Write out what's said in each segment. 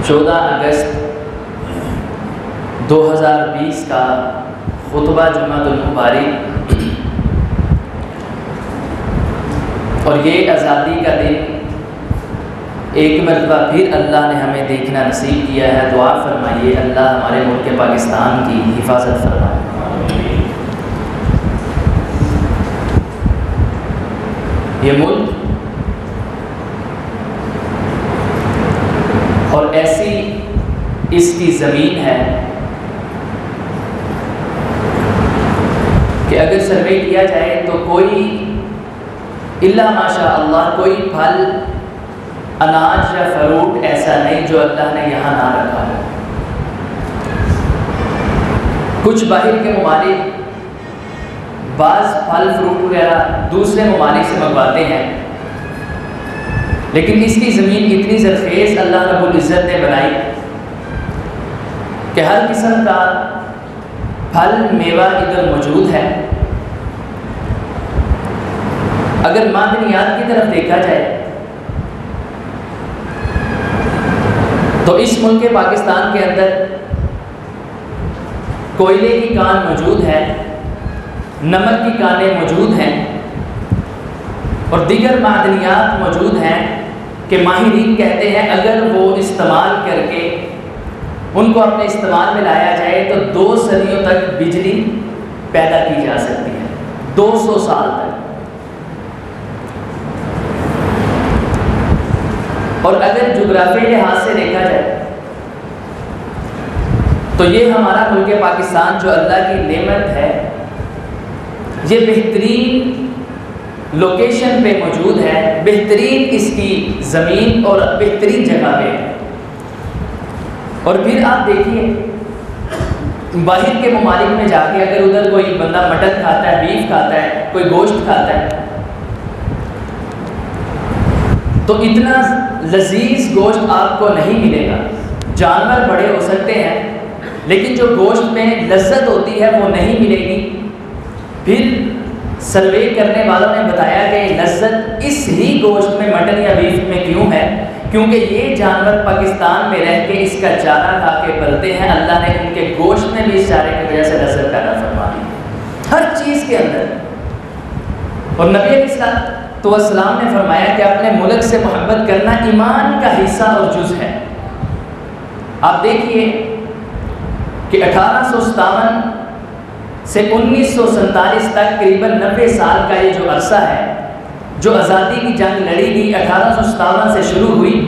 14 اگست 2020 کا خطبہ جمعۃ المبارک اور یہ آزادی کا دن ایک مرتبہ پھر اللہ نے ہمیں دیکھنا نصیب کیا ہے۔ دعا فرمائیے اللہ ہمارے ملک پاکستان کی حفاظت فرمائے۔ یہ ملک اور ایسی اس کی زمین ہے کہ اگر سروے کیا جائے تو کوئی الا ماشاء اللہ کوئی پھل، اناج یا فروٹ ایسا نہیں جو اللہ نے یہاں نہ رکھا ہے۔ کچھ باہر کے ممالک بعض پھل فروٹ وغیرہ دوسرے ممالک سے منگواتے ہیں، لیکن اس کی زمین اتنی زرخیز اللہ رب العزت نے بنائی کہ ہر قسم کا پھل میوہ ادھر موجود ہے۔ اگر معدنیات کی طرف دیکھا جائے تو اس ملک پاکستان کے اندر کوئلے کی کان موجود ہے، نمک کی کانیں موجود ہیں اور دیگر معدنیات موجود ہیں کہ ماہرین کہتے ہیں اگر وہ استعمال کر کے ان کو اپنے استعمال میں لایا جائے تو 2 صدیوں تک بجلی پیدا کی جا سکتی ہے، 200 سال تک۔ اور اگر جغرافیائی لحاظ سے دیکھا جائے تو یہ ہمارا ملک پاکستان جو اللہ کی نعمت ہے، یہ بہترین لوکیشن پہ موجود ہے، بہترین اس کی زمین اور بہترین جگہ پہ ہے۔ اور پھر آپ دیکھیے باہر کے ممالک میں جا کے اگر ادھر کوئی بندہ مٹن کھاتا ہے، بیف کھاتا ہے، کوئی گوشت کھاتا ہے تو اتنا لذیذ گوشت آپ کو نہیں ملے گا۔ جانور بڑے ہو سکتے ہیں لیکن جو گوشت میں لذت ہوتی ہے وہ نہیں ملے گی۔ پھر سروے کرنے والوں نے بتایا کہ لذت اس ہی گوشت میں، مٹن یا بیف میں کیوں ہے؟ کیونکہ یہ جانور پاکستان میں رہ کے اس کا چارہ کھا کے پلتے ہیں، اللہ نے ان کے گوشت میں بھی اس چارے کی وجہ سے لذت پیدا فرما دی ہر چیز کے اندر۔ اور نبی علیہ السلام نے فرمایا کہ اپنے ملک سے محبت کرنا ایمان کا حصہ اور جز ہے۔ آپ دیکھیے کہ 1857 سے 1947 تک قریباً 90 سال کا یہ جو عرصہ ہے، جو آزادی کی جنگ لڑی گئی 1857 سے شروع ہوئی،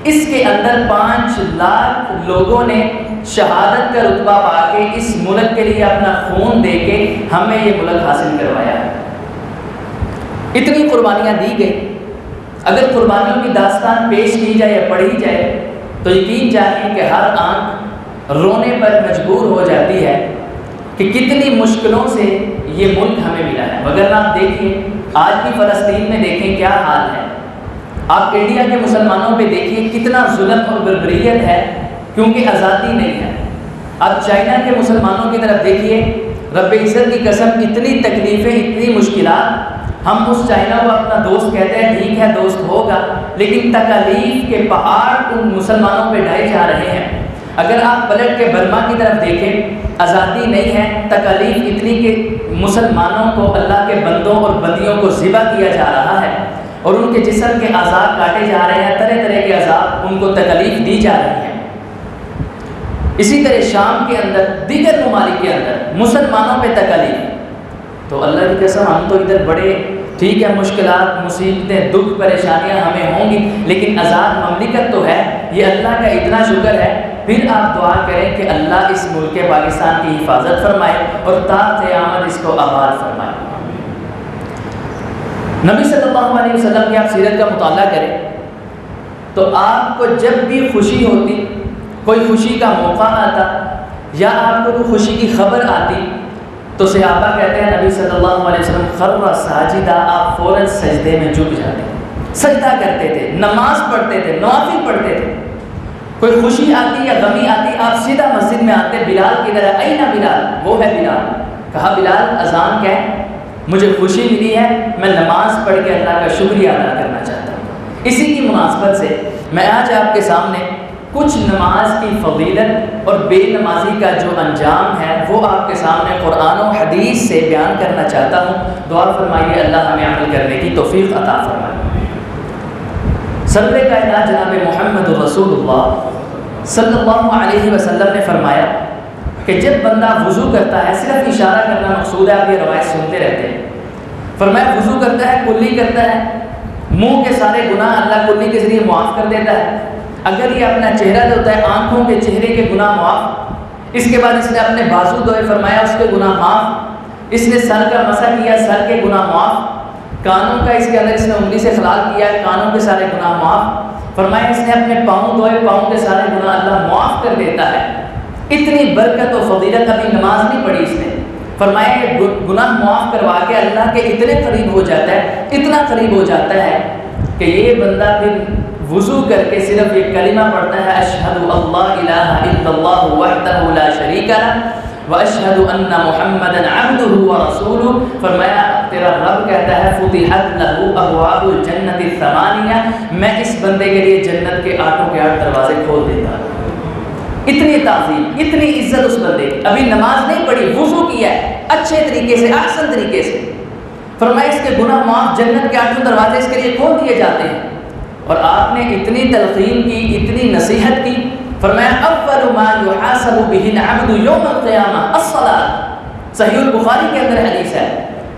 اس کے اندر 5 لاکھ لوگوں نے شہادت کا رتبہ پا کے اس ملک کے لیے اپنا خون دے کے ہمیں یہ ملک حاصل کروایا ہے۔ اتنی قربانیاں دی گئی۔ اگر قربانیوں کی داستان پیش کی جائے یا پڑھی جائے تو یقین جانیے کہ ہر آنکھ رونے پر مجبور ہو جاتی ہے کہ کتنی مشکلوں سے یہ ملک ہمیں ملا ہے۔ مگر آپ دیکھیے آج بھی فلسطین میں دیکھیں کیا حال ہے، آپ انڈیا کے مسلمانوں پہ دیکھیے کتنا ظلم اور بربریت ہے کیونکہ آزادی نہیں ہے۔ آپ چائنا کے مسلمانوں کی طرف دیکھیے، رب عزت کی قسم اتنی تکلیفیں، اتنی مشکلات۔ ہم اس چائنا کو اپنا دوست کہتے ہیں، ٹھیک ہے دوست ہوگا، لیکن تکالیف کے پہاڑ ان مسلمانوں پہ ڈھائے جا رہے ہیں۔ اگر آپ پلٹ کے برما کی طرف دیکھیں، آزادی نہیں ہے، تکالیف اتنی کہ مسلمانوں کو، اللہ کے بندوں اور بندیوں کو ذبح کیا جا رہا ہے اور ان کے جسم کے اعضاء کاٹے جا رہے ہیں، طرح طرح کے عذاب ان کو تکالیف دی جا رہی ہے۔ اسی طرح شام کے اندر، دیگر ممالک کے اندر مسلمانوں پہ تکالیف۔ تو اللہ کی قسم ہم تو ادھر بڑے ٹھیک ہے، مشکلات، مصیبتیں، دکھ، پریشانیاں ہمیں ہوں گی، لیکن آزاد مملکت تو ہے، یہ اللہ کا اتنا شکر ہے۔ پھر آپ دعا کریں کہ اللہ اس ملک پاکستان کی حفاظت فرمائے اور تا قیامت اس کو آباد فرمائے۔ نبی صلی اللہ علیہ وسلم کی آپ سیرت کا مطالعہ کریں تو آپ کو جب بھی خوشی ہوتی، کوئی خوشی کا موقع آتا یا آپ کو کوئی خوشی کی خبر آتی تو صحابہ کہتے ہیں نبی صلی اللہ علیہ وسلم خر ساجدہ، آپ فوراً سجدے میں جھک جاتے، سجدہ کرتے تھے، نماز پڑھتے تھے، نوافل پڑھتے تھے۔ کوئی خوشی آتی یا غمی آتی آپ سیدھا مسجد میں آتے، بلال کی طرح، اینا بلال، وہ ہے بلال۔ کہا بلال اذان کہہ، مجھے خوشی ملی ہے، میں نماز پڑھ کے اللہ کا شکریہ ادا کرنا چاہتا ہوں۔ اسی کی مناسبت سے میں آج آپ کے سامنے کچھ نماز کی فضیلت اور بے نمازی کا جو انجام ہے وہ آپ کے سامنے قرآن و حدیث سے بیان کرنا چاہتا ہوں. دعا فرمائیے اللہ ہمیں عمل کرنے کی توفیق عطا فرمائے. سرور کائنات جناب محمد رسول اللہ صلی اللہ علیہ وسلم نے فرمایا کہ جب بندہ وضو کرتا ہے، صرف اشارہ کرنا مقصود ہے، آپ یہ روایت سنتے رہتے ہیں. فرمایا وضو کرتا ہے، کلی کرتا ہے، منہ کے سارے گناہ اللہ کلی کے ذریعے معاف کر دیتا ہے. اگر یہ اپنا چہرہ دھوتا ہے، آنکھوں کے چہرے کے گناہ معاف. اس کے بعد اس نے اپنے بازو دھوئے، فرمایا اس کے گناہ معاف. اس نے سر کا مسح کیا، سر کے گناہ معاف. کانوں کا اس کے اندر اس نے انگلی سے خلال کیا، کانوں کے سارے گناہ معاف. فرمایا اس نے اپنے پاؤں دھوئے، پاؤں کے سارے گناہ اللہ معاف کر دیتا ہے. اتنی برکت و فضیلت، ابھی نماز نہیں پڑھی اس نے. فرمایا کہ گناہ معاف کروا کے اللہ کے اتنے قریب ہو جاتا ہے، اتنا قریب ہو جاتا ہے کہ یہ بندہ پھر وضو کر کے صرف یہ کلمہ پڑھتا ہے، اشہد اللہ الہ الا اللہ وحدہ لا شریک لہ واشہد ان محمدا عبدہ ورسولہ. فرمایا تیرا رب کہتا ہے فتحت لہ ابواب الجنت الثمانیہ، میں اس بندے کے لیے جنت کے 8 دروازے کھول دیتا ہوں. اتنی تعظیم، اتنی عزت اس بندے کی. ابھی نماز نہیں پڑھی، وضو کیا ہے اچھے طریقے سے، احسن طریقے سے. فرمایا اس کے گناہ معاف، جنت کے 8 دروازے اس کے لیے کھول دیے جاتے ہیں. اور آپ نے اتنی تلقین کی، اتنی نصیحت کی. فرمایا اول ما یحاسب به العبد یوم القیامہ الصلاۃ. صحیح البخاری کے اندر حدیث ہے.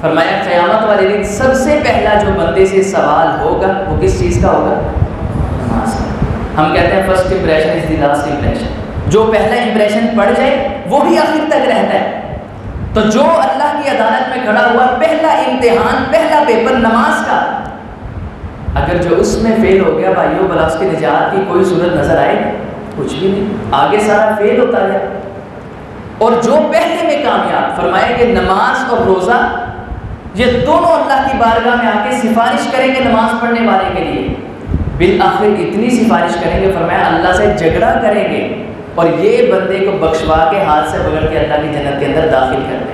فرمایا قیامت والے دن سب سے پہلا جو بندے سے سوال ہوگا وہ کس چیز کا ہوگا؟ نماز کا. ہم کہتے ہیں first impression is the last impression. جو پہلا امپریشن پڑ جائے وہ بھی آخر تک رہتا ہے. تو جو اللہ کی عدالت میں کھڑا ہوا، پہلا امتحان، پہلا پیپر نماز کا، اگر جو اس میں فیل ہو گیا بھائیو، بلا اس کی نجات کی کوئی صورت نظر آئے گی؟ کچھ بھی نہیں، آگے سارا فیل ہوتا ہے. اور جو پہلے میں کامیاب، فرمایا کہ نماز اور روزہ یہ دونوں اللہ کی بارگاہ میں آ کے سفارش کریں گے نماز پڑھنے والے کے لیے. بالآخر اتنی سفارش کریں گے، فرمایا اللہ سے جھگڑا کریں گے اور یہ بندے کو بخشوا کے ہاتھ سے پکڑ کے اللہ کی جنت کے اندر داخل کر دیں گے.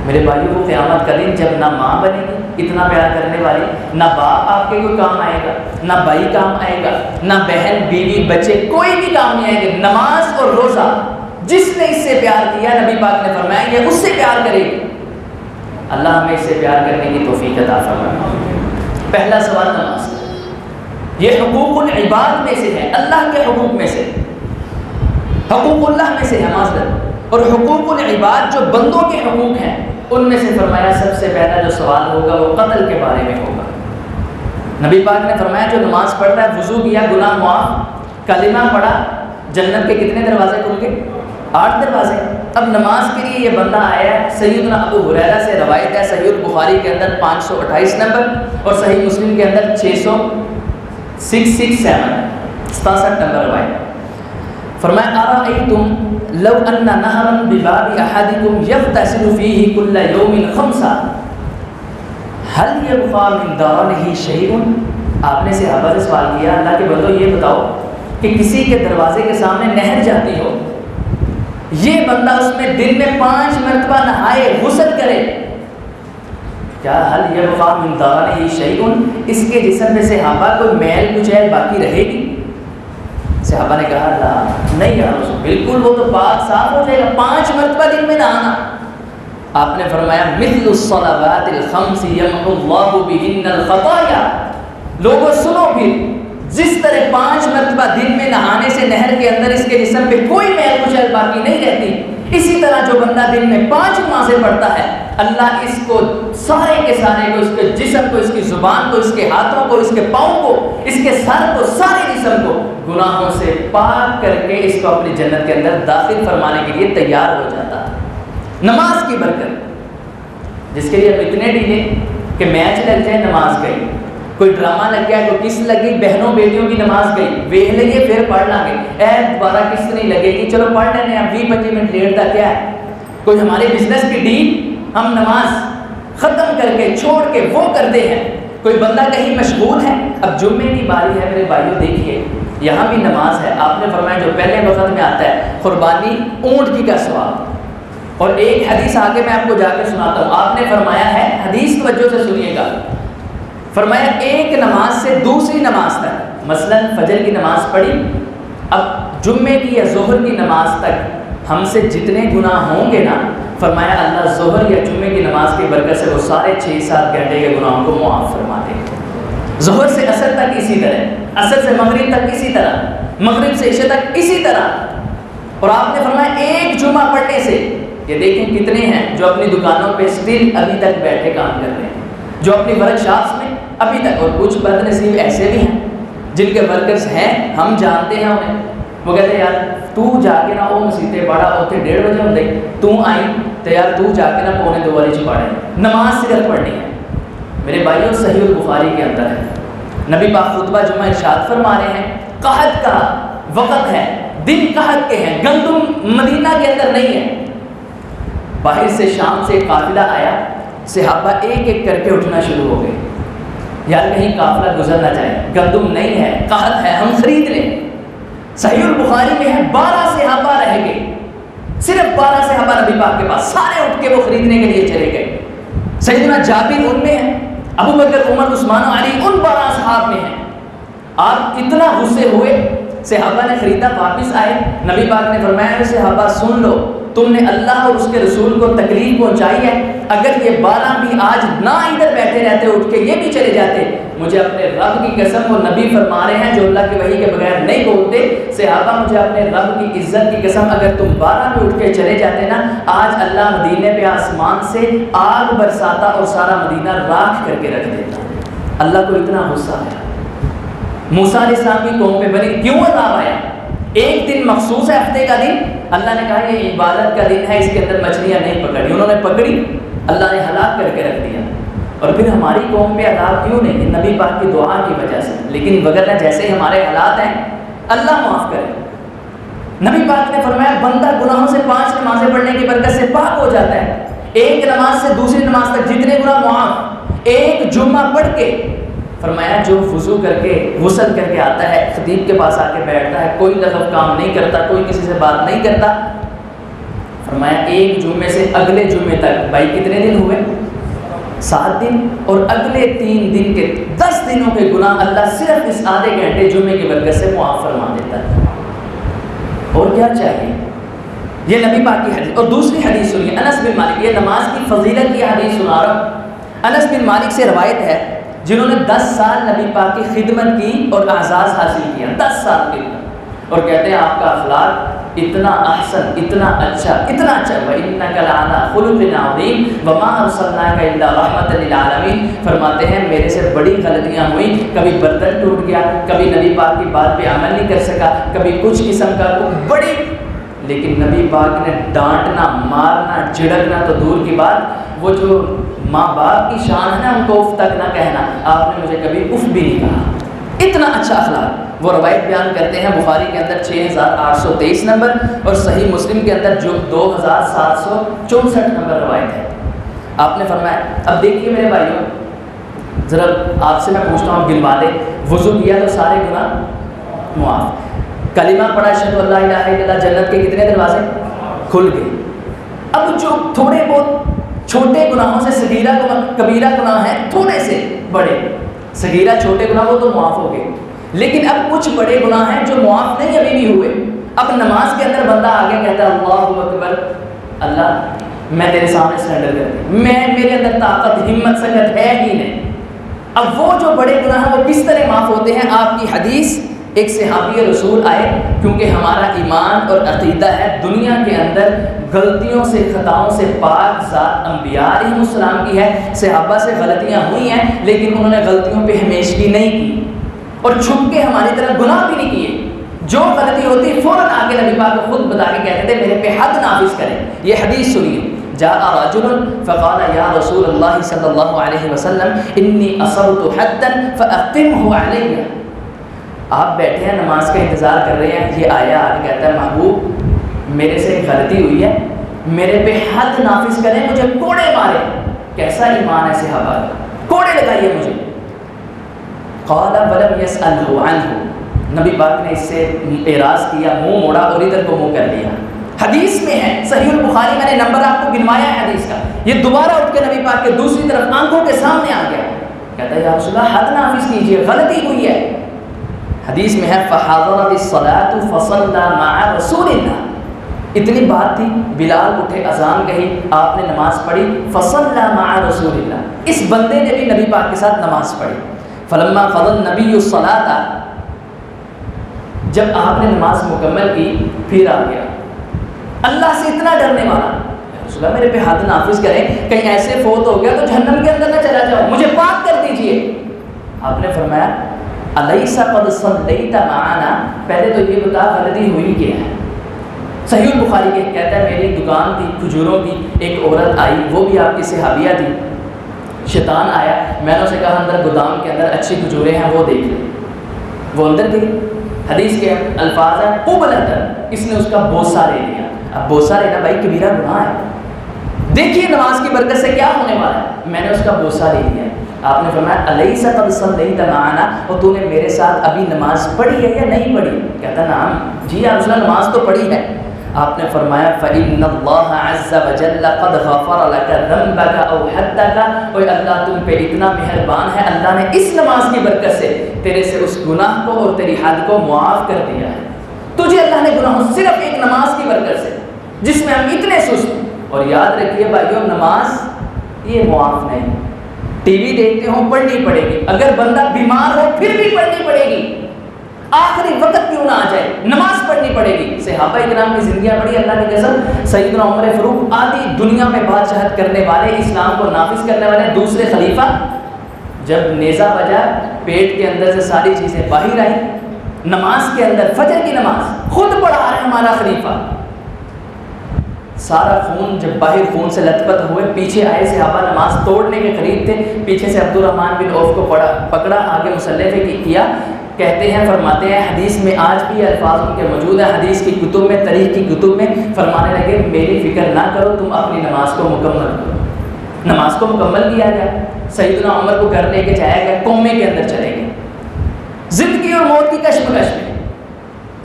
میرے بھائیوں کو قیامت کا دن جب نہ ماں بنے گی اتنا پیار کرنے والی، نہ باپ آپ کے کوئی کام آئے گا، نہ بھائی کام آئے گا، نہ بہن بیوی بچے، کوئی بھی کام نہیں آئے گا. نماز اور روزہ جس نے اس سے پیار کیا، نبی پاک نے فرمایا یہ اس سے پیار کرے گی. اللہ ہمیں اس سے پیار کرنے کی توفیق عطا فرمائے. پہلا سوال نماز کا. یہ حقوق العباد میں سے ہے، اللہ کے حقوق میں سے، حقوق اللہ میں سے ہے معذرت. اور حقوق العباد جو بندوں کے حقوق ہیں ان میں سے فرمایا سب سے پہلا جو سوال ہوگا وہ قتل کے بارے میں ہوگا. نبی پاک نے فرمایا جو نماز پڑھتا ہے، وضو کیا، گناہ معاف، کلمہ پڑھا، جنت کے کتنے دروازے کھل گئے؟ 8 دروازے. اب نماز کے لیے یہ بندہ آیا ہے. سیدنا ابو ہریرہ سے روایت ہے، صحیح البخاری کے اندر 528 نمبر اور صحیح مسلم کے اندر 667 نمبر روایت. فرمایا ارأیتم لو ان نہرا بباب احدکم یغتسل فیہ کل یوم 5 هل یبقى من دارنہ شیء. آپ نے صحابہ سے سوال کیا، اللہ کے بندو یہ بتاؤ کہ کسی کے دروازے کے سامنے نہر جاتی ہو، یہ بندہ اس میں دن میں 5 مرتبہ نہائے، غسل کرے، کیا هل یبقى من دارنہ شیء، اس کے جسم میں صحابہ کوئی میل کچیل باقی رہے گی؟ صحابہ نے کہا لا نہیں یا رسول، بالکل وہ تو پاک صاف ہو جائے گا. 5 مرتبہ دن میں نہانا. آپ نے فرمایا مثل الصلوات الخمس یمحو اللہ بہن الخطایا. لوگوں سنو پھر، جس طرح 5 مرتبہ دن میں نہانے سے نہر کے اندر اس کے جسم پہ کوئی میل کچیل باقی نہیں رہتی، اسی طرح جو بندہ دن میں 5 نمازیں پڑھتا ہے، اللہ اس کو سارے کے سارے کو، اس کے جسم کو، اس کی زبان کو، اس کے ہاتھوں کو، اس کے پاؤں کو، اس کے سر کو، سارے جسم کو گناہوں سے پاک کر کے اس کو اپنی جنت کے اندر داخل فرمانے کے لیے تیار ہو جاتا ہے. نماز کی برکت، جس کے لیے اب اتنے ڈیلے کہ میچ لگ جائے نماز گئی، کوئی ڈرامہ لگ گیا، کوئی قسط لگی، بہنوں بیٹیوں کی نماز گئی، ویہ لگے پھر پڑھ لیں گے، دوبارہ قسط نہیں لگے گی، چلو پڑھ لینے اب 20-25 منٹ لیٹ تھا کیا ہے. کوئی ہمارے بزنس کی ڈیل ہم نماز ختم کر کے چھوڑ کے وہ کرتے ہیں. کوئی بندہ کہیں مشغول ہے، اب جمعے کی باری ہے میرے بھائیوں، دیکھیے یہاں بھی نماز ہے. آپ نے فرمایا جو پہلے وقت میں آتا ہے قربانی اونٹ کی کا ثواب. اور ایک حدیث آگے میں آپ کو جا کے سناتا ہوں. آپ نے فرمایا ہے، حدیث توجہ سے سنیے گا، فرمایا ایک نماز سے دوسری نماز تک، مثلا فجر کی نماز پڑھی، اب جمعے کی یا ظہر کی نماز تک ہم سے جتنے گناہ ہوں گے نا، فرمایا اللہ ظہر یا جمعے کی نماز کی برکت سے وہ سارے 6-7 گھنٹے کے گناہوں کو معاف فرما دے گا۔ ظہر سے عصر تک اسی طرح، عصر سے مغرب تک اسی طرح، مغرب سے عشاء تک اسی طرح۔ اور آپ نے فرمایا ایک جمعہ پڑھنے سے، یہ دیکھیں کتنے ہیں جو اپنی دکانوں پہ اسٹل ابھی تک بیٹھے کام کر رہے ہیں، جو اپنی ورک شاپس میں ابھی تک، اور کچھ بد نصیب ایسے بھی ہیں جن کے ورکرز ہیں، ہم جانتے ہیں انہیں، وہ کہتے ہیں یار تو جا کے نہ وہ مسیطے بڑا ہوتے 1:30 بجے ہوں تو آئی تو یار تو جا کے نہ 1:45 والی چپاڑے، نماز صرف پڑھنی ہے۔ میرے بھائیوں صحیح البخاری کے اندر ہے، نبی پاک خطبہ جمعہ ارشاد فرما رہے ہیں قحط کا وقت ہے، دن قحط کے ہیں، گندم مدینہ کے اندر نہیں ہے۔ باہر سے شام سے قافلہ آیا، صحابہ ایک ایک کر کے اٹھنا شروع ہو گئے، یار کہیں قافلہ گزر نہ جائے، گندم نہیں ہے، قحط ہے، ہم خرید لیں۔ صحیح البخاری میں ہے 12 صحابہ رہ گئے، صرف 12 صحابہ نبی پاک کے پاس، سارے اٹھ کے وہ خریدنے کے لیے چلے گئے۔ سیدنا جابر ان میں ہے، ابو بکر عمر عثمان و علی ان 12 صحاب میں ہیں۔ آپ اتنا غصے ہوئے، صحابہ نے خریدا، واپس آئے، نبی پاک نے فرمایا صحابہ سن لو، تم نے اللہ اور اس کے رسول کو تکلیف پہنچائی ہے، اگر یہ 12 بھی آج نہ ادھر بیٹھے رہتے، اٹھ کے یہ بھی چلے جاتے، مجھے اپنے رب کی قسم، وہ نبی فرما رہے ہیں جو اللہ کی وحی کے بغیر نہیں بولتے، صحابہ مجھے اپنے رب کی عزت کی قسم، اگر تم 12 بھی اٹھ کے چلے جاتے نا، آج اللہ مدینے پہ آسمان سے آگ برساتا اور سارا مدینہ راکھ کر کے رکھ دیتا۔ اللہ کو اتنا غصہ آیا۔ موسیٰ علیہ السلام کی قوم پہ بنی کیوں عذاب آیا؟ ایک دن مخصوص ہے، ہفتے کا دن، اللہ نے کہا یہ عبادت کا دن ہے، اس کے اندر مچھلیاں نہیں پکڑی، انہوں نے پکڑی، اللہ نے ہلاک کر کے رکھ دیا۔ اور پھر ہماری قوم پہ عذاب کیوں نہیں؟ نبی پاک کی دعا کی وجہ سے، لیکن وغیرہ جیسے ہمارے حالات ہیں اللہ معاف کرے۔ نبی پاک نے فرمایا بندہ گناہوں سے 5 نمازیں پڑھنے کی برکت سے پاک ہو جاتا ہے، ایک نماز سے دوسری نماز تک جتنے گناہ معاف، ایک جمعہ پڑھ کے، فرمایا جو وضو کر کے غسل کر کے آتا ہے، خطیب کے پاس آ کے بیٹھتا ہے، کوئی لغو کام نہیں کرتا، کوئی کسی سے بات نہیں کرتا، فرمایا ایک جمعے سے اگلے جمعے تک، بھائی کتنے دن ہوئے؟ 7 دن، اور اگلے 3 دن کے 10 دنوں کے گناہ اللہ صرف اس آدھے گھنٹے جمعے کی برکت سے معاف فرما دیتا ہے۔ اور کیا چاہیے؟ یہ نبی پاک کی حدیث۔ اور دوسری حدیث سنیے، انس بن مالک، یہ نماز کی فضیلت کی حدیث سنا رہا ہوں۔ انس بن مالک سے روایت ہے جنہوں نے 10 سال نبی پاک کی خدمت کی اور اعزاز حاصل کیا، 10 سال کی، اور کہتے ہیں آپ کا اخلاق اتنا احسن، اتنا اچھا، وَإِنَّكَ لَعَلَىٰ خُلُقٍ عَظِيمٍ وَمَا أَرْسَلْنَاكَ إِلَّا رَحْمَةً لِلْعَالَمِينَ۔ فرماتے ہیں میرے سے بڑی غلطیاں ہوئیں، کبھی برتن ٹوٹ گیا، کبھی نبی پاک کی بات پہ عمل نہیں کر سکا، کبھی کچھ قسم کا بڑی، لیکن نبی پاک نے ڈانٹنا، مارنا، جھڑکنا تو دور کی بات، وہ جو ماں باپ کی شان ہے نا، ان کو اف تک نہ کہنا، آپ نے مجھے کبھی اف بھی نہیں کہا، اتنا اچھا اخلاق۔ وہ روایت بیان کرتے ہیں بخاری کے اندر 6823 نمبر، اور صحیح مسلم کے اندر جو 2764 نمبر روایت ہے۔ آپ نے فرمایا، اب دیکھیے میرے بھائیوں، ذرا آپ سے میں پوچھتا ہوں، گنوا دے، وضو کیا تو سارے گناہ معاف، کلمہ پڑھا اشہدو ان لا الہ الا اللہ، جنت کے کتنے دروازے کھل گئے۔ اب جو تھوڑے بہت چھوٹے گناہوں سے، صغیرہ کبیرہ گناہ ہیں تھوڑے سے بڑے، صغیرہ چھوٹے گناہ وہ تو معاف ہو گئے، لیکن اب کچھ بڑے گناہ ہیں جو معاف نہیں ابھی بھی ہوئے۔ اب نماز کے اندر بندہ آگے کہتا ہے اللہ اکبر، اللہ میں تیرے سامنے سرنڈر کر دوں، میرے اندر طاقت، ہمت، سکت ہے ہی نہیں۔ اب وہ جو بڑے گناہ ہیں وہ کس طرح معاف ہوتے ہیں؟ آپ کی حدیث، ایک صحابی رسول آئے، کیونکہ ہمارا ایمان اور عقیدہ ہے دنیا کے اندر غلطیوں سے، خطاؤں سے پاک ذات انبیاء علیہ السلام کی ہے، صحابہ سے غلطیاں ہوئی ہیں لیکن انہوں نے غلطیوں پہ ہمیشگی نہیں کی اور چھپ کے ہماری طرح گناہ بھی نہیں کیے۔ جو غلطی ہوتی فوراً آگے نبی پاک کو خود بتا کے کہتے تھے میرے پہ حد نافذ کریں۔ یہ حدیث سنیے، جاء رجل فقال یا رسول اللہ صلی اللہ علیہ وسلم انی اصبت حدا فاقمه علی۔ آپ بیٹھے ہیں نماز کا انتظار کر رہے ہیں، یہ آیا آگے کہتا ہے محبوب میرے سے ایک غلطی ہوئی ہے، میرے پہ حد نافذ کریں، مجھے کوڑے مارے۔ کیسا ایمان ہے صحابہ کا، کوڑے لگائیے مجھے۔ قال ولم يسأله عنه، نبی پاک نے اس سے اعراض کیا، منہ موڑا اور ادھر کو منہ کر لیا۔ حدیث میں ہے، صحیح البخاری، میں نے نمبر آپ کو گنوایا ہے حدیث کا، یہ دوبارہ اٹھ کے نبی پاک کے دوسری طرف آنکھوں کے سامنے آ گیا، کہتا ہے یا رسول اللہ حد نافذ کیجئے، غلطی ہوئی ہے۔ حدیث میں ہے فحضرت الصلاۃ فصلى مع رسول اللہ، اتنی بات تھی، بلال اٹھے اذان کہی، آپ نے نماز پڑھی، فصلى مع رسول اللہ، اس بندے نے بھی نبی پاک کے ساتھ نماز پڑھی۔ فلما قضى النبي الصلاۃ، جب آپ نے نماز مکمل کی پھر آ گیا، اللہ سے اتنا ڈرنے والا، رسول اللہ میرے پہ حد نافذ کریں، کہیں ایسے فوت ہو گیا تو جہنم کے اندر نہ چلا جاؤ، مجھے پاک کر دیجئے۔ آپ نے فرمایا الیس قد صلیت معنا، پہلے تو یہ بتا غلطی ہوئی کیا ہے۔ صحیح البخاری کے کہتا ہے میری دکان تھی کھجوروں کی، ایک عورت آئی، وہ بھی آپ کی صحابیہ تھی، شیطان آیا، میں نے اسے کہا اندر گودام کے اندر اچھی کھجوریں ہیں وہ دیکھ لیں، وہ اندر گئی، حدیث کے الفاظ ہیں قبلۃ، اس نے اس کا بوسہ لے لیا۔ اب بوسہ لینا بھائی کبیرہ گناہ ہے، دیکھیے نماز کی برکت سے کیا ہونے والا ہے، میں نے اس کا بوسہ لے لیا۔ آپ نے فرمایا الیس قد صلیت معنا، اور تو نے میرے ساتھ ابھی نماز پڑھی ہے یا نہیں پڑھی؟ کہتا نعم، جی یا رسول اللہ نماز تو پڑھی ہے۔ آپ نے فرمایا فإن اللہ عز وجل قد غفر لك ذنبك او حدك، اور اللہ تم پہ اتنا مہربان ہے، اللہ نے اس نماز کی برکت سے تیرے سے اس گناہ کو اور تیری حد کو معاف کر دیا ہے۔ تجھے اللہ نے گناہوں صرف ایک نماز کی برکت سے، جس میں ہم اتنے سست، اور یاد رکھیے بھائیو نماز یہ معاف نہیں، ٹی وی دیکھتے ہوں پڑھنی پڑے گی، اگر بندہ بیمار ہو پھر بھی پڑھنی پڑے گی، آخری وقت کیوں نہ آ جائے نماز پڑھنی پڑے گی۔ صحابہ کرام کی زندگیاں بڑی اللہ کی قسم، سیدنا عمر فاروق آدھی دنیا میں بادشاہت کرنے والے، اسلام کو نافذ کرنے والے دوسرے خلیفہ، جب نیزہ بجا پیٹ کے اندر سے ساری چیزیں باہر آئی، نماز کے اندر فجر کی نماز خود پڑھا رہا ہے ہمارا خلیفہ، سارا خون جب باہر خون سے لت پت ہوئے، پیچھے آئے صحابہ نماز توڑنے کے قریب تھے، پیچھے سے عبد الرحمن بن عوف کو پکڑا، آگے مصلی پہ کیا، کہتے ہیں فرماتے ہیں حدیث میں آج بھی الفاظ ان کے موجود ہیں، حدیث کی کتب میں، تاریخ کی کتب میں، فرمانے لگے میری فکر نہ کرو، تم اپنی نماز کو مکمل کرو۔ نماز کو مکمل کیا گیا، سیدنا عمر کو گھر لے کے جایا گیا، کومے کے اندر چلے گئے، زندگی اور موت کی کشمکش میں۔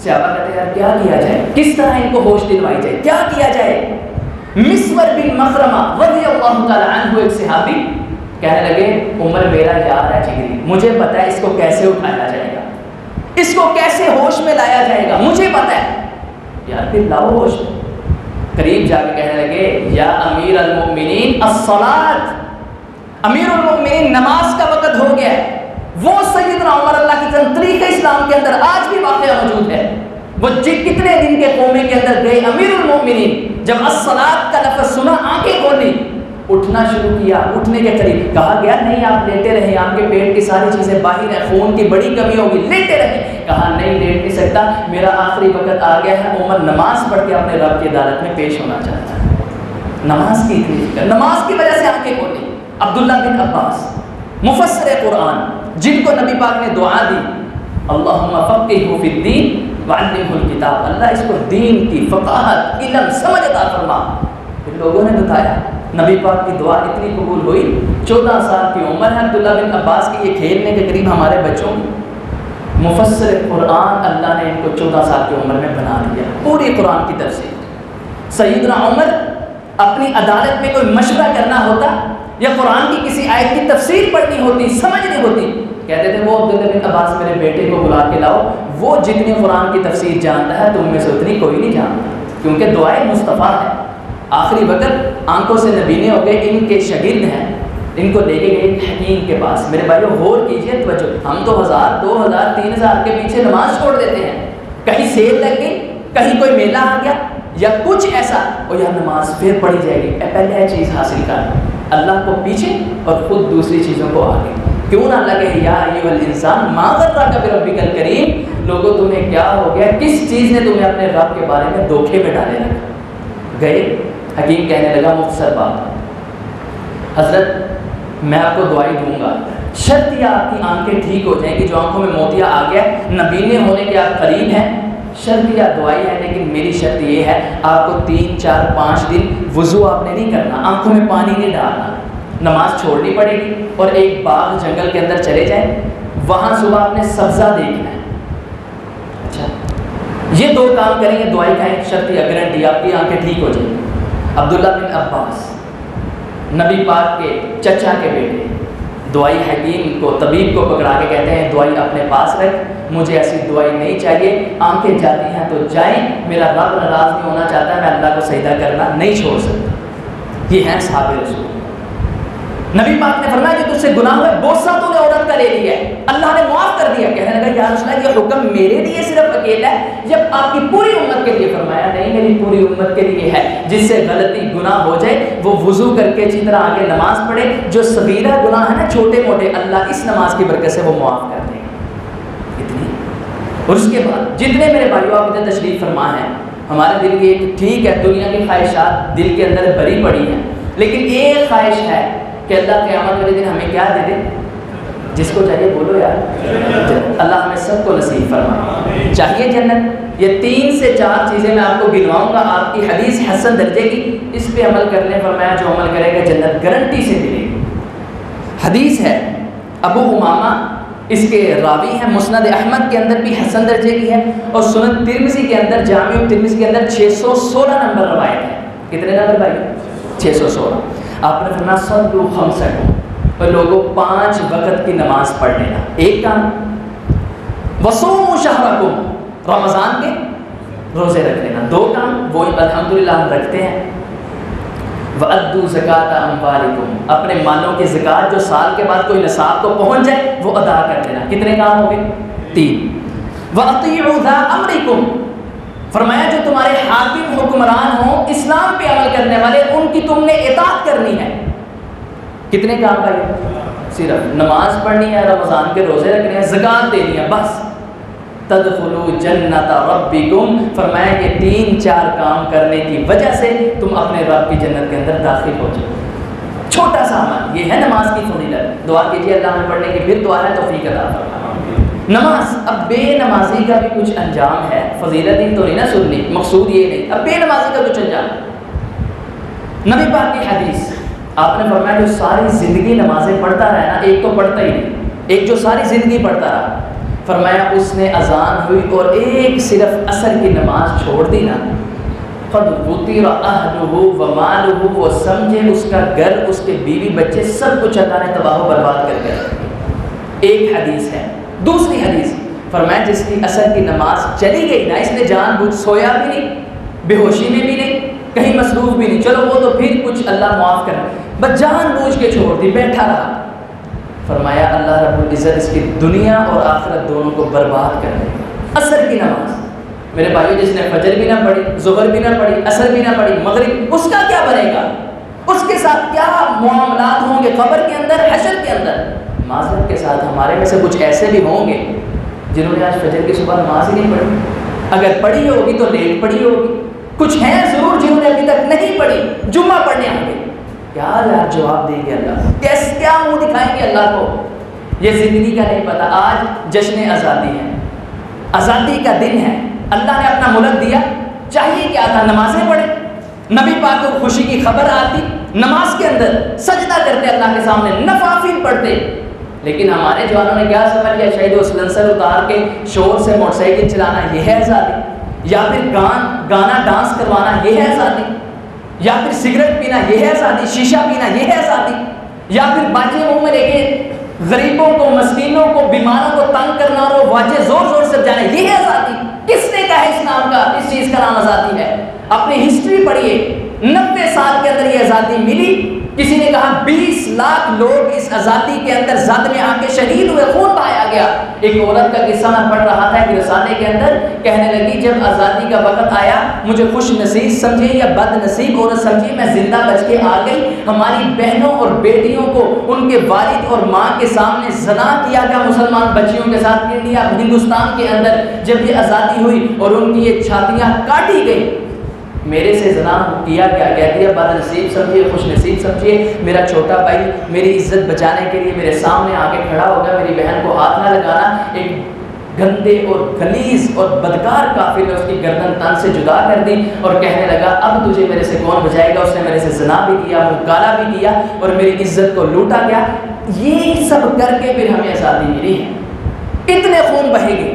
صحابہ کہتے ہیں یار کیا کیا جائے، کس طرح ان کو ہوش دلوائی جائے، کیا کیا جائے؟ مسور بن مخرمہ رضی اللہ تعالی عنہ ایک صحابی کہنے لگے عمر میرا یار ہے جگری، مجھے پتہ ہے اس کو کیسے اٹھایا جائے گا، اس کو کیسے ہوش میں لایا جائے گا، مجھے پتہ ہے، یار پھر لاؤ ہوش میں۔ قریب جا کے کہنے لگے یا امیر المؤمنین الصلاۃ، امیر المؤمنین نماز کا وقت ہو گیا ہے۔ وہ سیدنا عمر اللہ کی تاریخ اسلام کے اندر آج بھی واقعہ موجود ہے، وہ کتنے دن کے قومے کے اندر گئے، امیر المؤمنین جب الصلاۃ کا لفظ سنا آنکھیں کھولی، اٹھنا شروع کیا، اٹھنے کے قریب کہا گیا نہیں آپ لیٹے رہیں، آپ کے پیٹ کی ساری چیزیں باہر ہیں، خون کی بڑی کمی ہوگی، لیٹے رہیں، کہا نہیں لیٹ نہیں سکتا، میرا آخری وقت آ گیا ہے، عمر نماز پڑھ کے اپنے رب کی عدالت میں پیش ہونا چاہتا ہے۔ نماز کی اتنی فکر، نماز کی وجہ سے آنکھیں کھولی۔ عبداللہ بن عباس مفسر قرآن، جن کو نبی پاک نے دعا دی اللہم فقہہ فی الدین وعلمہ الکتاب، اللہ اس کو دین کی فقاہت علم سمجھ عطا فرما۔ پھر لوگوں نے بتایا نبی پاک کی دعا اتنی قبول ہوئی، 14 سال کی عمر ہے عبداللہ بن عباس کی، یہ کھیلنے کے قریب ہمارے بچوں مفسر قرآن اللہ نے ان کو 14 سال کی عمر میں بنا دیا، پوری قرآن کی تفسیر۔ سیدنا عمر اپنی عدالت میں کوئی مشورہ کرنا ہوتا یا قرآن کی کسی آیت کی تفسیر پڑھنی ہوتی، سمجھنی ہوتی، کہتے تھے وہ عبداللہ بن عباس میرے بیٹے کو بلا کے لاؤ، وہ جتنی قرآن کی تفسیر جانتا ہے تم میں سے اتنی کوئی نہیں جانتا، کیونکہ دعائیں مصطفیٰ ہے۔ آخری وقت آنکھوں سے نبینے ہو گئے، ان کے شاگرد ہیں، ان کو لے کے گئے ایک حکیم کے پاس۔ میرے بھائیو غور کیجئے، توجہ، ہم تو 1000 2000 3000 کے پیچھے نماز چھوڑ دیتے ہیں، کہیں سیل لگ گئی، کہیں کوئی میلہ آ گیا یا کچھ ایسا، اور یا نماز پھر پڑھی جائے گی، پہلے یہ چیز حاصل کر، اللہ کو پیچھے اور خود دوسری چیزوں کو آگے۔ کیوں نہ اللہ کہے یا ایھا الانسان ما غرک بربک الکریم، لوگوں تمہیں کیا ہو گیا، کس چیز نے تمہیں اپنے رب کے بارے میں دھوکے میں ڈالے رکھا۔ گئے، حکیم کہنے لگا مختصر بات، حضرت میں آپ کو دوائی دوں گا، شرط یہ آپ کی آنکھیں ٹھیک ہو جائیں گی، جو آنکھوں میں موتیا آ گیا، نبینے ہونے کے آپ قریب ہیں، شرط یا دوائی ہے، لیکن میری شرط یہ ہے آپ کو 3 4 5 دن وضو آپ نے نہیں کرنا، آنکھوں میں پانی نہیں ڈالنا، نماز چھوڑنی پڑے گی، اور ایک باغ جنگل کے اندر چلے جائیں، وہاں صبح آپ نے سبزہ دیکھنا ہے۔ اچھا یہ 2 کام کریں گے، دوائی کھائیں، شرط یا گارنٹی آپ کی آنکھیں ٹھیک ہو جائیں گی۔ عبداللہ بن عباس نبی پاک کے چچا کے بیٹے، دوائی حکیم کو، طبیب کو پکڑا کے کہتے ہیں دوائی اپنے پاس رکھ، مجھے ایسی دوائی نہیں چاہیے، آنکھیں جاتی ہیں تو جائیں، میرا رب ناراض نہیں ہونا چاہتا ہے، میں اللہ کو سجدہ کرنا نہیں چھوڑ سکتا۔ یہ ہیں صحابہ رسول۔ نبی پاک نے فرمایا کہ تجھ سے گناہ ہوئے، بوسہ تو نے عورت کا لے لیا ہے، اللہ نے معاف کر دیا۔ کہنے لگا یا رسول اللہ یہ حکم میرے لیے صرف اکیلا ہے جب آپ کی پوری امت کے لیے؟ فرمایا نہیں، میری پوری امت کے لیے ہے۔ جس سے غلطی گناہ ہو جائے وہ وضو کر کے اچھی طرح آگے نماز پڑھے، جو صغیرہ گناہ ہے نا چھوٹے موٹے، اللہ اس نماز کی برکت سے وہ معاف کر دے گا۔ اتنی۔ اور اس کے بعد جتنے میرے بھائیوں آپ ادھر تشریف فرما ہیں، ہمارے دل کی ایک ٹھیک ہے دنیا کی خواہشات دل کے اندر بھری پڑی ہیں، لیکن ایک خواہش ہے کہ اللہ قیامت والے دن ہمیں کیا دے دے؟ جس کو چاہیے بولو یار، اللہ ہمیں سب کو نصیب فرمائے۔ چاہیے جنت؟ یہ 3 سے 4 چیزیں میں آپ کو گنواؤں گا، آپ کی حدیث حسن درجے کی، اس پہ عمل کرنے فرمایا جو عمل کرے گا جنت گارنٹی سے ملے گی۔ حدیث ہے ابو امامہ اس کے راوی ہیں، مسند احمد کے اندر بھی حسن درجے کی ہے، اور سنن ترمذی کے اندر، جامع ترمذی کے اندر 616 نمبر روایت ہے۔ کتنے نمبر بھائی؟ 616۔ آپ نے فرمایا صلوا خمسکم، اور لوگوں 5 وقت کی نماز پڑھ لینا، ایک کام۔ وصوموا شہرکم، رمضان کے روزے رکھ لینا، 2 کام، وہ الحمدللہ ہم رکھتے ہیں۔ وَأَدُّوا زَكَاةَ أَمْوَالِكُمْ، اپنے مالوں کی زکوٰۃ جو سال کے بعد کوئی نصاب کو پہنچ جائے وہ ادا کر دینا، کتنے کام ہو گئے؟ 3۔ وَأَطِيعُوا ذَا أَمْرِكُمْ، فرمایا جو تمہارے حاکم حکمران ہوں، اسلام پہ عمل کرنے والے، ان کی تم نے اطاعت کرنی ہے۔ کتنے کام بھائی؟ صرف نماز پڑھنی ہے، رمضان کے روزے رکھنے ہیں، زکوٰۃ دینی ہے، بس۔ تدخلوا جنت ربکم، فرمایا کہ 3-4 کام کرنے کی وجہ سے تم اپنے رب کی جنت کے اندر داخل ہو جاؤ۔ چھوٹا سا عمل، یہ ہے نماز کی فضیلت۔ دعا کیجیے اللہ میں پڑھنے کی پھر دعا ہے توفیق عطا فرمائے۔ نماز، اب بے نمازی کا بھی کچھ انجام ہے، فضیلت ہی تو نہیں نا سننی، مقصود یہ نہیں، اب بے نمازی کا کچھ انجام۔ نبی پاک کی حدیث، آپ نے فرمایا جو ساری زندگی نمازیں پڑھتا رہا نا، ایک تو پڑھتا ہی نہیں، ایک جو ساری زندگی پڑھتا رہا، فرمایا اس نے اذان ہوئی اور ایک صرف عصر کی نماز چھوڑ دی نا، قد وطر اہلہ ومالہ، وہ سمجھے اس کا گھر، اس کے بیوی بچے سب کچھ اللہ نے تباہ و برباد کر کے۔ ایک حدیث ہے۔ دوسری حدیث فرمایا جس کی عصر کی نماز چلی گئی نا، اس نے جان بوجھ سویا بھی نہیں، بے ہوشی میں بھی نہیں، کہیں مصروف بھی نہیں، چلو وہ تو پھر کچھ اللہ معاف کرنا، بس جان بوجھ کے چھوڑ دی، بیٹھا رہا، فرمایا اللہ رب العزت اس کی دنیا اور آخرت دونوں کو برباد کر دے گا۔ عصر کی نماز میرے بھائیو، جس نے فجر بھی نہ پڑھی، ظہر بھی نہ پڑھی، عصر بھی نہ پڑھی، مغرب، اس کا کیا بنے گا؟ اس کے ساتھ کیا معاملات ہوں گے قبر کے اندر، حشر کے اندر؟ معذرت کے ساتھ ہمارے میں سے کچھ ایسے بھی ہوں گے جنہوں نے آج فجر کی صبح نماز ہی نہیں پڑھی، اگر پڑھی ہوگی تو لیٹ پڑھی ہوگی، کچھ ہیں ضرور جنہوں نے ابھی تک نہیں پڑھی، جمعہ پڑھنے آئیں گے، کیا یار جواب دیں گے اللہ؟ کیا منہ دکھائیں گے اللہ کو؟ یہ زندگی کا نہیں پتہ۔ آج جشن آزادی ہے، آزادی کا دن ہے، اللہ نے اپنا ملک دیا، چاہیے کیا تھا؟ نمازیں پڑھے، نبی پاک کو خوشی کی خبر آتی، نماز کے اندر سجدہ کرتے اللہ کے سامنے، نوافل پڑھتے، لیکن ہمارے جوانوں نے کیا سمجھ لیا؟ شہید و سلنسر اتار کے شور سے موٹر سائیکل چلانا یہ ہے آزادی، یا پھر گانا ڈانس کروانا یہ ہے آزادی، یا پھر سگریٹ پینا یہ ہے آزادی، شیشہ پینا یہ ہے آزادی، یا پھر باجے منہ میں لے کے غریبوں کو، مسکینوں کو، بیماروں کو تنگ کرنا اور وہ واجے زور زور سے بجانا یہ ہے آزادی۔ کس نے کہا اس نام کا، اس چیز کا نام آزادی ہے؟ اپنی ہسٹری پڑھیے، 90 سال کے اندر یہ آزادی ملی، کسی نے کہا 20 لاکھ لوگ اس آزادی کے اندر زد میں آ کے شہید ہوئے، خون بہایا گیا۔ ایک عورت کا قصہ میں پڑھ رہا تھا ایک رسالے کے اندر، کہنے لگی جب آزادی کا وقت آیا مجھے خوش نصیب سمجھے یا بد نصیب عورت سمجھے، میں زندہ بچ کے آ گئی، ہماری بہنوں اور بیٹیوں کو ان کے والد اور ماں کے سامنے زنا کیا گیا مسلمان بچیوں کے ساتھ، انڈیا ہندوستان کے اندر جب یہ آزادی ہوئی اور ان کی یہ چھاتیاں کاٹی گئی، میرے سے زنا کیا گیا، کہتی ہے بد نصیب سمجھیے، خوش نصیب سمجھیے، میرا چھوٹا بھائی میری عزت بچانے کے لیے میرے سامنے آ کے کھڑا ہو گیا، میری بہن کو ہاتھ نہ لگانا، ایک گندے اور غلیظ اور بدکار کافر نے اس کی گردن تن سے جدا کر دی اور کہنے لگا اب تجھے میرے سے کون بچائے گا؟ اس نے میرے سے زنا بھی کیا، منہ کالا بھی کیا اور میری عزت کو لوٹا گیا۔ یہ سب کر کے پھر ہمیں آزادی ملی ہے، اتنے خون بہے گے،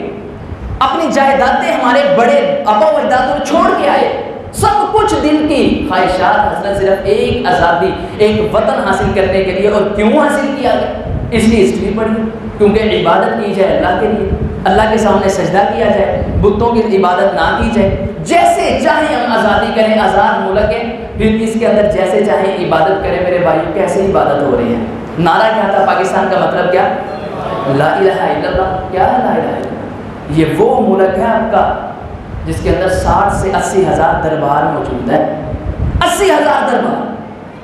اپنی جائیدادیں ہمارے بڑے آبا و اجداد چھوڑ کے آئے، سب کچھ دل کی خواہشات حسرت، صرف ایک آزادی، ایک وطن حاصل کرنے کے لیے۔ اور کیوں حاصل کیا گیا؟ اس لیے اس لیے پڑھی کیونکہ عبادت کی جائے اللہ کے لیے، اللہ کے سامنے سجدہ کیا جائے، بتوں کی عبادت نہ کی جائے، جیسے چاہیں ہم آزادی کریں، آزاد ملک ہے، پھر اس کے اندر جیسے چاہیں عبادت کریں۔ میرے بھائیوں کیسے عبادت ہو رہی ہے؟ نعرہ کیا تھا پاکستان کا؟ مطلب کیا؟ لا الہ الا اللہ۔ کیا ہے لا الہ الا اللہ؟ یہ وہ ملک ہے آپ کا جس کے اندر 60 سے 80 ہزار دربار موجود ہے، 80 ہزار دربار۔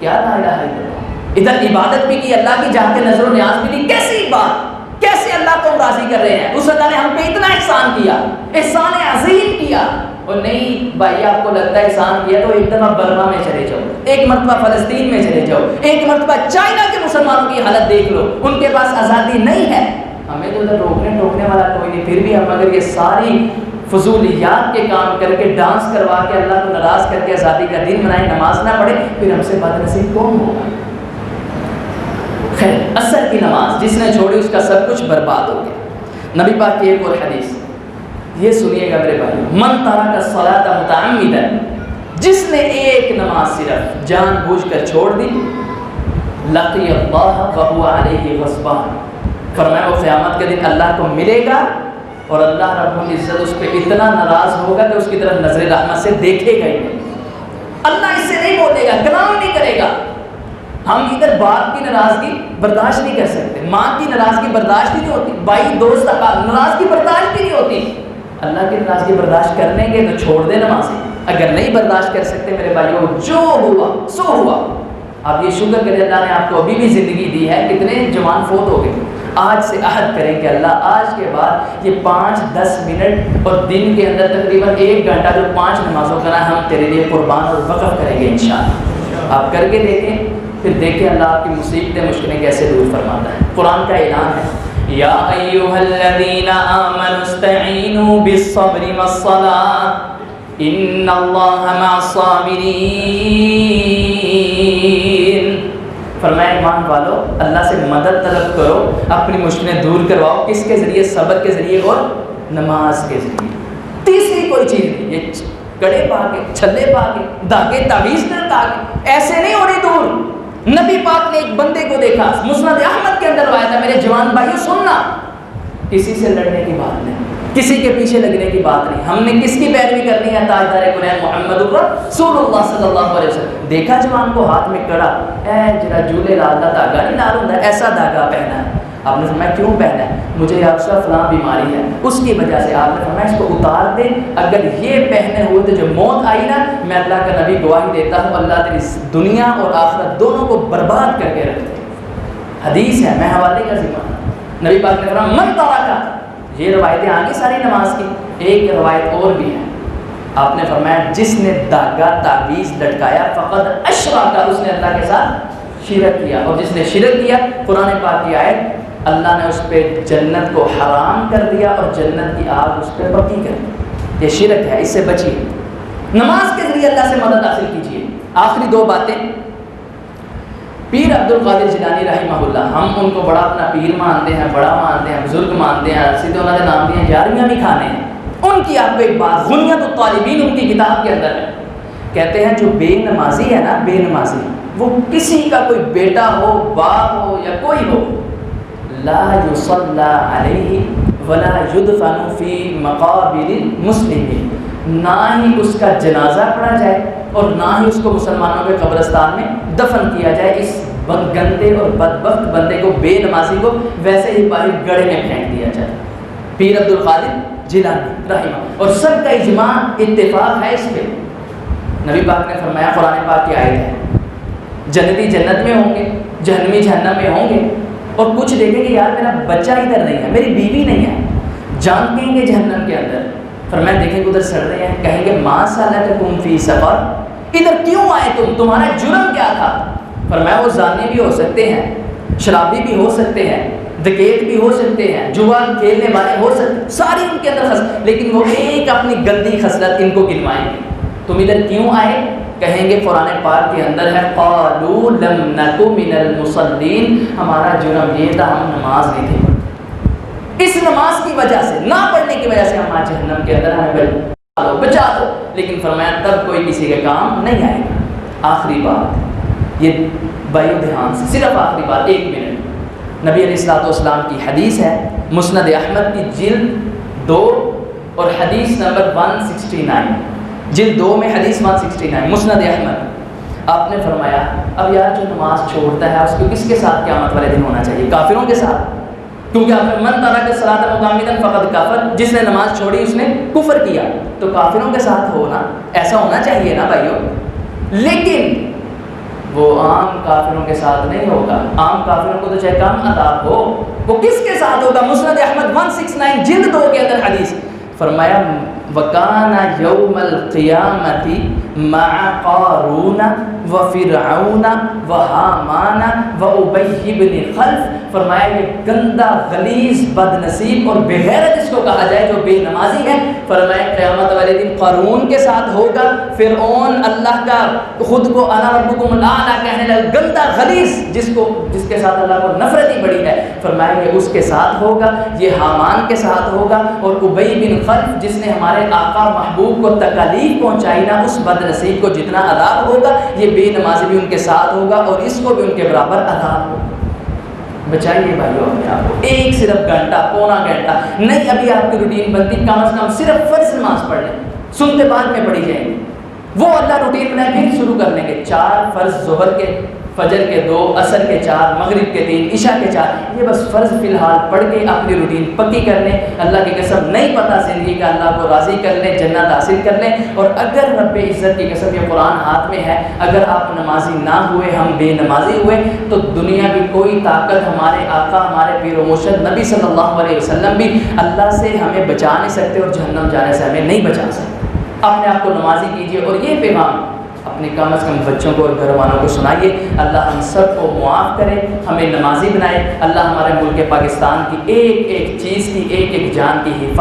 کیا لا الہ الا اللہ؟ ادھر عبادت بھی کی اللہ کی، جہاں کے نظر و نیاز بھی دی۔ کیسی بات، کیسے اللہ کو راضی کر رہے ہیں؟ اس اللہ نے ہم پہ اتنا احسان کیا، احسان عظیم کیا۔ اور نہیں بھائی آپ کو لگتا ہے احسان کیا تو ایک دفعہ برما میں چلے جاؤ، ایک مرتبہ فلسطین میں چلے جاؤ، ایک مرتبہ چائنا کے مسلمانوں کی حالت دیکھ لو، ان کے پاس آزادی نہیں ہے۔ ہمیں تو ادھر روکنے ٹوکنے والا کوئی نہیں، پھر بھی ہم اگر یہ ساری فضولیات کے کام کر کے، ڈانس کروا کے، اللہ کو ناراض کر کے آزادی کا دن منائیں، نماز نہ پڑھے، پھر ہم سے بد نصیب کون ہوگا؟ خیر، عصر کی نماز جس نے چھوڑی اس کا سب کچھ برباد ہو گیا۔ نبی پاک کی ایک اور حدیث یہ سنیے گا میرے بھائی، من ترک الصلاۃ متعمدا، جس نے ایک نماز صرف جان بوجھ کر چھوڑ دی، لقی اللہ وهو علیہ غضبان، فرمایا وہ قیامت کے دن اللہ کو ملے گا اور اللہ رب العزت اس پہ اتنا ناراض ہوگا کہ اس کی طرف نظر رحمت سے دیکھے گا ہی نہیں۔ اللہ اس سے نہیں بولے گا، کلام نہیں کرے گا۔ ہم ادھر باپ کی ناراضگی برداشت نہیں کر سکتے، ماں کی ناراضگی برداشت ہی نہیں ہوتی، بھائی دوست ناراضگی برداشت ہی نہیں ہوتی۔ اللہ کی ناراضگی برداشت کرنے کے تو چھوڑ دے نمازیں، اگر نہیں برداشت کر سکتے میرے بھائیوں، جو ہوا سو ہوا۔ آپ یہ شکر کریں اللہ نے آپ کو ابھی بھی زندگی دی ہے، کتنے جوان فوت ہو گئے۔ آج سے عہد کریں کہ اللہ آج کے بعد یہ 5-10 منٹ اور دن کے اندر تقریباً 1 گھنٹہ جو 5 نمازوں کا ہم تیرے لیے قربان اور وقف کریں گے انشاءاللہ۔ آپ کر کے دیکھیں، پھر دیکھیں اللہ آپ کی مصیبتیں مشکلیں کیسے دور فرماتا ہے۔ قرآن کا اعلان ہے، یا ایھا الذین آمنوا استعینوا بالصبر والصلاۃ ان اللہ مع الصابرین۔ فرمایا ایمان والو اللہ سے مدد طلب کرو، اپنی مشکلیں دور کرواؤ، کس کے ذریعے؟ صبر کے ذریعے اور نماز کے ذریعے۔ تیسری کوئی چیز نہیں، یہ کڑے پا کے، چھلے پا کے، داغے تعویذ نہ تا کے ایسے نہیں ہو رہی دور۔ نبی پاک نے ایک بندے کو دیکھا، مسند احمد کے اندر روایت ہے، میرے جوان بھائیوں سننا، کسی سے لڑنے کی بات نہیں، کسی کے پیچھے لگنے کی بات نہیں، ہم نے کس کی پیروی کرنی ہے؟ تاجدار کونین محمد رسول اللہ صلی اللہ علیہ وسلم۔ دیکھا جوان کو ہاتھ میں کڑا، اے جرا جھولے لال دا دھاگا نہیں نال ہوندا، ایسا دھاگا پہنا ہے۔ آپ نے فرمایا کیوں پہنا ہے؟ مجھے یا رسول اللہ فلاں بیماری ہے، اس کی وجہ سے۔ آپ نے فرمایا اس کو اتار دے، اگر یہ پہنے ہوئے تو جو موت آئی نا، میں اللہ کا نبی گواہی دیتا ہوں اللہ تیری دنیا اور آخرت دونوں کو برباد کر کے رکھ دے۔ حدیث ہے، میں حوالے کا ذمہ ہوں۔ نبی پاک نے فرمایا من ترک، یہ روایتیں آگی ساری نماز کی، ایک روایت اور بھی ہے، آپ نے فرمایا جس نے دھاگا تعویذ لٹکایا فقد اشرک، اس نے اللہ کے ساتھ شرک کیا، اور جس نے شرک کیا قرآن پاک کی آیت، اللہ نے اس پہ جنت کو حرام کر دیا اور جنت کی آگ اس پہ پکی کر دی۔ یہ شرک ہے، اس سے بچیے، نماز کے ذریعے اللہ سے مدد حاصل کیجیے۔ آخری 2 باتیں، پیر عبد القادر جیلانی رحمہ اللہ، ہم ان کو بڑا اپنا پیر مانتے ہیں، بڑا مانتے ہیں، بزرگ مانتے ہیں، سیدھے انہوں نے نام دیا 11ویں بھی کھانے ہیں۔ ان کی آپ کو ایک بات، غنیت الطالبین ان کی کتاب کے اندر ہے، کہتے ہیں جو بے نمازی ہے نا، بے نمازی، وہ کسی کا کوئی بیٹا ہو، باپ ہو یا کوئی ہو، لا یصلی علیہ ولا یدفن فی مقابر المسلمین، نہ ہی اس کا جنازہ پڑھا جائے اور نہ ہی اس کو مسلمانوں کے قبرستان میں دفن کیا جائے۔ اس گندے اور بدبخت بندے کو، بے نمازی کو، ویسے ہی باہر گڑھے میں پھینک دیا جائے۔ پیر عبد القادر جیلانی رحمہ، اور سب کا اجماع اتفاق ہے اس پہ۔ نبی پاک نے فرمایا، قرآن پاک کی آیت ہے، جنتی جنت میں ہوں گے، جہنمی جہنم میں ہوں گے، اور کچھ دیکھیں گے یار میرا بچہ ادھر نہیں ہے، میری بیوی نہیں ہے، جان کہیں گے جہنم کے اندر۔ فرمایا دیکھیں ادھر سڑ رہے ہیں، کہیں گے ما سلککم فی سقر، ادھر کیوں آئے تم، تمہارا جرم کیا تھا؟ فرمایا وہ زانی بھی ہو سکتے ہیں، شرابی بھی ہو سکتے ہیں، ڈکیت بھی ہو سکتے ہیں، جوا کھیلنے والے ہو سکتے، ساری ان کے اندر خصلت، لیکن وہ ایک اپنی گندی خصلت ان کو گنوائیں گے۔ تم ادھر کیوں آئے؟ کہیں گے قرآن پاک کے اندر ہے قالوا لم نک من المصلین، ہمارا جرم یہ تھا ہم نماز نہیں تھے پڑھتے، اس نماز کی وجہ سے، نہ پڑھنے کی وجہ سے ہم آج جہنم کے اندر، ہمیں بچا دو۔ لیکن فرمایا تب کوئی کسی کے کام نہیں آئے گا۔ آخری بات، یہ بھائیو دھیان سے، صرف آخری بات، 1 منٹ، نبی علیہ الصلوۃ والسلام کی حدیث ہے، مسند احمد کی جلد 2 اور حدیث نمبر 169، جلد 2 میں حدیث 169 مسند احمد۔ آپ نے فرمایا اب یار جو نماز چھوڑتا ہے اس کو کس کے ساتھ قیامت والے دن ہونا چاہیے؟ کافروں کے ساتھ، کیونکہ آپ نے من ترک الصلاۃ متعمدا فقد کفر، جس نے نماز چھوڑی اس نے کفر کیا، تو کافروں کے ساتھ ہونا ایسا ہونا چاہیے نا بھائیو۔ لیکن وہ عام کافروں کے ساتھ نہیں ہوگا، عام کافروں کو تو چاہے کم عذاب ہو، وہ کس کے ساتھ ہوگا؟ مسند احمد 169 جلد 2 کے اندر حدیث فرمایا وَكَانَ يَوْمَ الْقِيَامَةِ مَعَ قَارُونَ وَفِرْعَوْنَ وَحَامَانَ وَأُبَيِّ بْنِ خَلْف۔ فرمایا یہ گندا غلیظ بد نصیب اور بے غیرت اس کو کہا جائے جو بے نمازی ہے، فرمایا قیامت والے دن قارون کے ساتھ ہوگا، فرعون اللہ کا خود کو انا ربکم الاعلی کہنے لگا، گندا غلیظ جس کے ساتھ اللہ کو نفرت ہی بڑی ہے، فرمایا یہ اس کے ساتھ ہوگا، یہ حامان کے ساتھ ہوگا، اور ابی بن خلف جس نے ہمارے آقا محبوب کو تکالیف پہنچائی نا، اس بد نصیب کو جتنا عذاب ہوگا یہ بے نمازی بھی ان کے ساتھ ہوگا اور اس کو بھی ان کے برابر عذاب ہوگا۔ بچائیے بھائیو اپنے آپ کو، ایک صرف گھنٹہ پونا گھنٹہ نہیں، ابھی آپ کی روٹین بنتی کم از کم صرف فرض نماز پڑھ لیں، سنتے بعد میں پڑھی جائیں گی، وہ اللہ روٹین بنائے پھر شروع کر لیں گے، 4 فرض ظہر کے، فجر کے 2، عصر کے 4، مغرب کے 3، عشاء کے 4، یہ بس فرض فی الحال پڑھ کے اپنی روٹین پکی کر لیں، اللہ کی قسم نہیں پتہ زندگی کا اللہ کو راضی کر لیں، جنت حاصل کر لیں۔ اور اگر رب عزت کی قسم یہ قرآن ہاتھ میں ہے، اگر آپ نمازی نہ ہوئے، ہم بے نمازی ہوئے، تو دنیا کی کوئی طاقت، ہمارے آقا ہمارے پیر و مرشد نبی صلی اللہ علیہ وسلم بھی اللہ سے ہمیں بچا نہیں سکتے اور جہنم جانے سے ہمیں نہیں بچا سکتے۔ اپنے آپ کو نمازی کیجیے اور یہ پیغام اپنے کم از کم بچوں کو اور گھر والوں کو سنائیے۔ اللہ ہم سب کو معاف کرے، ہمیں نمازی بنائے، اللہ ہمارے ملک پاکستان کی ایک ایک چیز کی، ایک ایک جان کی حفاظت